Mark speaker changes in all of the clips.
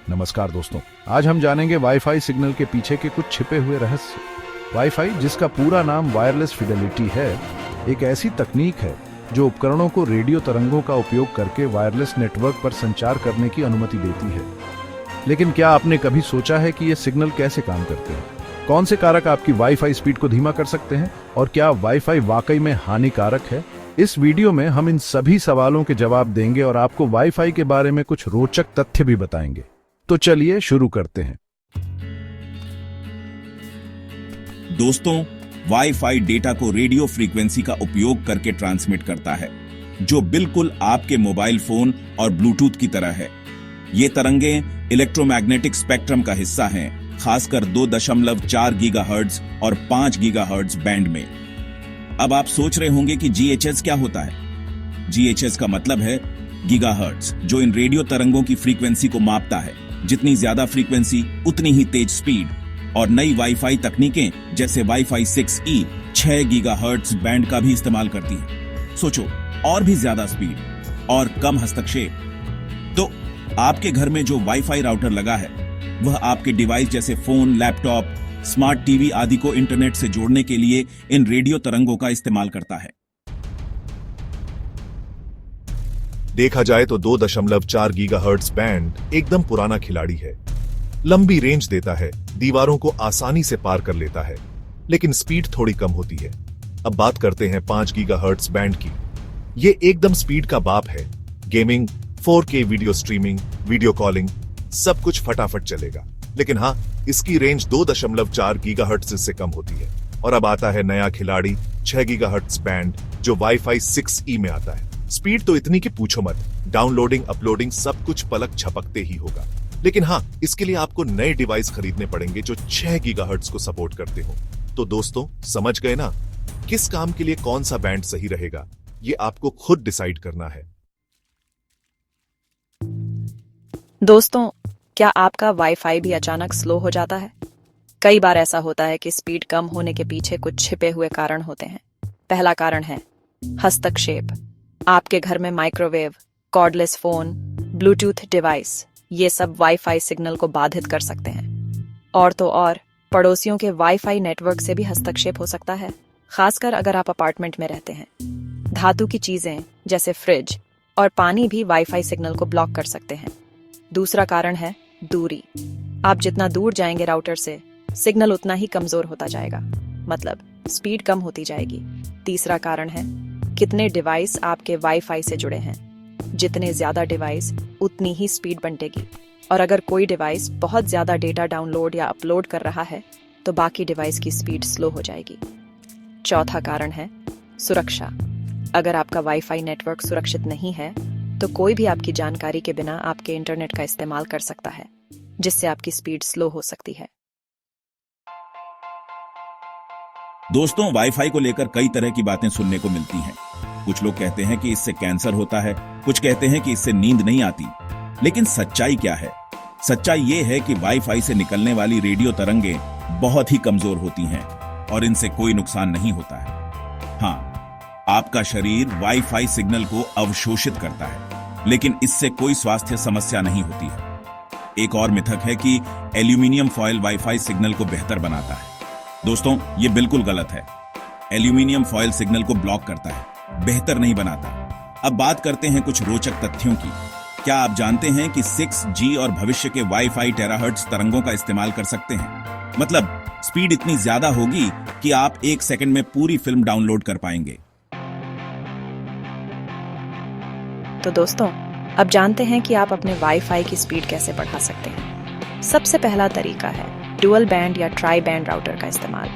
Speaker 1: नमस्कार दोस्तों, आज हम जानेंगे वाईफाई सिग्नल के पीछे के कुछ छिपे हुए रहस्य। वाईफाई, जिसका पूरा नाम वायरलेस फिडेलिटी है, एक ऐसी तकनीक है जो उपकरणों को रेडियो तरंगों का उपयोग करके वायरलेस नेटवर्क पर संचार करने की अनुमति देती है। लेकिन क्या आपने कभी सोचा है कि ये सिग्नल कैसे काम करते हैं? कौन से कारक आपकी वाईफाई स्पीड को धीमा कर सकते हैं और क्या वाईफाई वाकई में हानिकारक है? इस वीडियो में हम इन सभी सवालों के जवाब देंगे और आपको वाईफाई के बारे में कुछ रोचक तथ्य भी बताएंगे। तो चलिए शुरू करते हैं।
Speaker 2: दोस्तों, वाईफाई डेटा को रेडियो फ्रीक्वेंसी का उपयोग करके ट्रांसमिट करता है, जो बिल्कुल आपके मोबाइल फोन और ब्लूटूथ की तरह है। ये तरंगें इलेक्ट्रोमैग्नेटिक स्पेक्ट्रम का हिस्सा हैं, खासकर 2.4 गीगाहर्ट्ज और 5 गीगाहर्ट्ज बैंड में। अब आप सोच रहे होंगे कि जीएचएस क्या होता है। जीएचएस का मतलब है गीगाहर्ट्ज, जो इन रेडियो तरंगों की फ्रीक्वेंसी को मापता है। जितनी ज्यादा फ्रीक्वेंसी उतनी ही तेज स्पीड। और नई वाईफाई तकनीकें जैसे वाईफाई 6E 6 गीगाहर्ट्ज बैंड का भी इस्तेमाल करती हैं। सोचो, और भी ज्यादा स्पीड और कम हस्तक्षेप। तो आपके घर में जो वाईफाई राउटर लगा है, वह आपके डिवाइस जैसे फोन, लैपटॉप, स्मार्ट टीवी आदि को इंटरनेट से जोड़ने के लिए इन रेडियो तरंगों का इस्तेमाल करता है।
Speaker 3: देखा जाए तो 2.4 गीगाहर्ट्ज बैंड एकदम पुराना खिलाड़ी है। लंबी रेंज देता है, दीवारों को आसानी से पार कर लेता है, लेकिन स्पीड थोड़ी कम होती है। अब बात करते हैं 5 गीगाहर्ट्ज बैंड की। ये एकदम स्पीड का बाप है। Gaming, 4K video streaming, video calling, सब कुछ फटाफट चलेगा। लेकिन हाँ, इसकी रेंज 2.4 गीगाहर्ट्ज से कम होती है। और अब आता है नया खिलाड़ी 6 गीगाहर्ट्ज बैंड, जो वाईफाई 6E में आता है। स्पीड तो इतनी कि पूछो मत, डाउनलोडिंग, अपलोडिंग सब कुछ पलक झपकते ही होगा। लेकिन हाँ, इसके लिए आपको नए डिवाइस खरीदने पड़ेंगे जो 6 गीगाहर्ट्ज को सपोर्ट करते हो। तो दोस्तों, समझ गए ना, किस काम के लिए कौन सा बैंड सही रहेगा? ये आपको खुद डिसाइड करना है।
Speaker 4: दोस्तों, क्या आपका वाईफाई भी अचानक स्लो हो जाता है? कई बार ऐसा होता है कि स्पीड कम होने के पीछे कुछ छिपे हुए कारण होते हैं। पहला कारण है हस्तक्षेप। आपके घर में microwave, cordless phone, Bluetooth device, ये सब वाईफाई सिग्नल को बाधित कर सकते हैं। और तो और, पड़ोसियों के वाईफाई नेटवर्क से भी हस्तक्षेप हो सकता है, खासकर अगर आप अपार्टमेंट में रहते हैं। धातु की चीजें जैसे फ्रिज और पानी भी वाईफाई सिग्नल को ब्लॉक कर सकते हैं। दूसरा कारण है दूरी। आप जितना दूर जाएंगे राउटर से, सिग्नल उतना ही कमजोर होता जाएगा, मतलब स्पीड कम होती जाएगी। तीसरा कारण है कितने डिवाइस आपके वाईफाई से जुड़े हैं। जितने ज्यादा डिवाइस, उतनी ही स्पीड बंटेगी। और अगर कोई डिवाइस बहुत ज्यादा डेटा डाउनलोड या अपलोड कर रहा है, तो बाकी डिवाइस की स्पीड स्लो हो जाएगी। चौथा कारण है सुरक्षा। अगर आपका वाईफाई नेटवर्क सुरक्षित नहीं है, तो कोई भी आपकी जानकारी के बिना आपके इंटरनेट का इस्तेमाल कर सकता है, जिससे आपकी स्पीड स्लो हो सकती है।
Speaker 2: दोस्तों, वाईफाई को लेकर कई तरह की बातें सुनने को मिलती हैं। कुछ लोग कहते हैं कि इससे कैंसर होता है, कुछ कहते हैं कि इससे नींद नहीं आती। लेकिन सच्चाई क्या है? सच्चाई ये है कि वाईफाई से निकलने वाली रेडियो तरंगें बहुत ही कमजोर होती हैं और इनसे कोई नुकसान नहीं होता है। हाँ, आपका शरीर वाईफाई सिग्नल को अवशोषित करता है, लेकिन इससे कोई स्वास्थ्य समस्या नहीं होती है। एक और मिथक है कि एल्यूमिनियम फॉयल वाईफाई सिग्नल को बेहतर बनाता है। दोस्तों, ये बिल्कुल गलत है। एल्यूमिनियम फॉयल सिग्नल को ब्लॉक करता है, बेहतर नहीं बनाता। अब बात करते हैं कुछ रोचक तथ्यों की। क्या आप जानते हैं कि 6G और भविष्य के वाईफाई टेराहर्ट्ज तरंगों का इस्तेमाल कर सकते हैं? मतलब स्पीड इतनी ज्यादा होगी कि आप 1 सेकंड में पूरी फिल्म डाउनलोड कर पाएंगे।
Speaker 4: तो दोस्तों, अब जानते हैं कि आप अपने वाईफाई की स्पीड कैसे बढ़ा सकते हैं। सबसे पहला तरीका है डुअल बैंड या ट्राई बैंड राउटर का इस्तेमाल।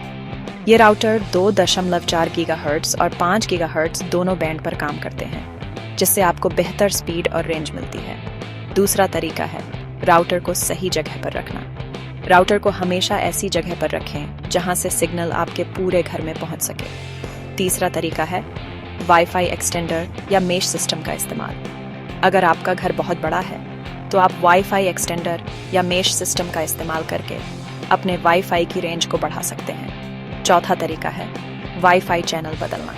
Speaker 4: ये राउटर 2.4 गीगाहर्ट्ज और 5 गीगाहर्ट्ज दोनों बैंड पर काम करते हैं, जिससे आपको बेहतर स्पीड और रेंज मिलती है। दूसरा तरीका है राउटर को सही जगह पर रखना। राउटर को हमेशा ऐसी जगह पर रखें जहां से सिग्नल आपके पूरे घर में पहुंच सके। तीसरा तरीका है वाईफाई एक्सटेंडर या मेश सिस्टम का इस्तेमाल। अगर आपका घर बहुत बड़ा है, तो आप वाईफाई एक्सटेंडर या मेश सिस्टम का इस्तेमाल करके अपने वाईफाई की रेंज को बढ़ा सकते हैं। चौथा तरीका है वाईफाई चैनल बदलना।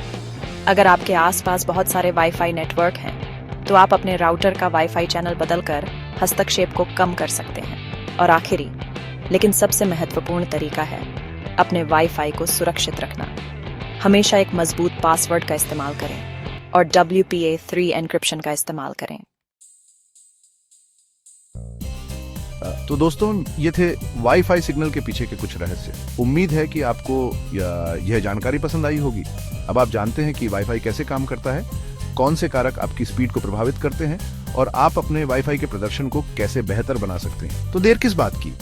Speaker 4: अगर आपके आसपास बहुत सारे वाईफाई नेटवर्क हैं, तो आप अपने राउटर का वाईफाई चैनल बदलकर हस्तक्षेप को कम कर सकते हैं। और आखिरी लेकिन सबसे महत्वपूर्ण तरीका है अपने वाईफाई को सुरक्षित रखना। हमेशा एक मजबूत पासवर्ड का इस्तेमाल करें और WPA3 एन्क्रिप्शन का इस्तेमाल करें।
Speaker 1: तो दोस्तों, ये थे वाईफाई सिग्नल के पीछे के कुछ रहस्य। उम्मीद है कि आपको यह जानकारी पसंद आई होगी। अब आप जानते हैं कि वाईफाई कैसे काम करता है, कौन से कारक आपकी स्पीड को प्रभावित करते हैं और आप अपने वाईफाई के प्रदर्शन को कैसे बेहतर बना सकते हैं। तो देर किस बात की,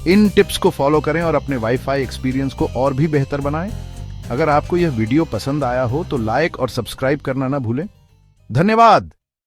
Speaker 1: इन टिप्स को फॉलो करें और अपने वाईफाई एक्सपीरियंस को और भी बेहतर बनाएं। अगर आपको यह वीडियो पसंद आया हो तो लाइक और सब्सक्राइब करना ना भूलें। धन्यवाद।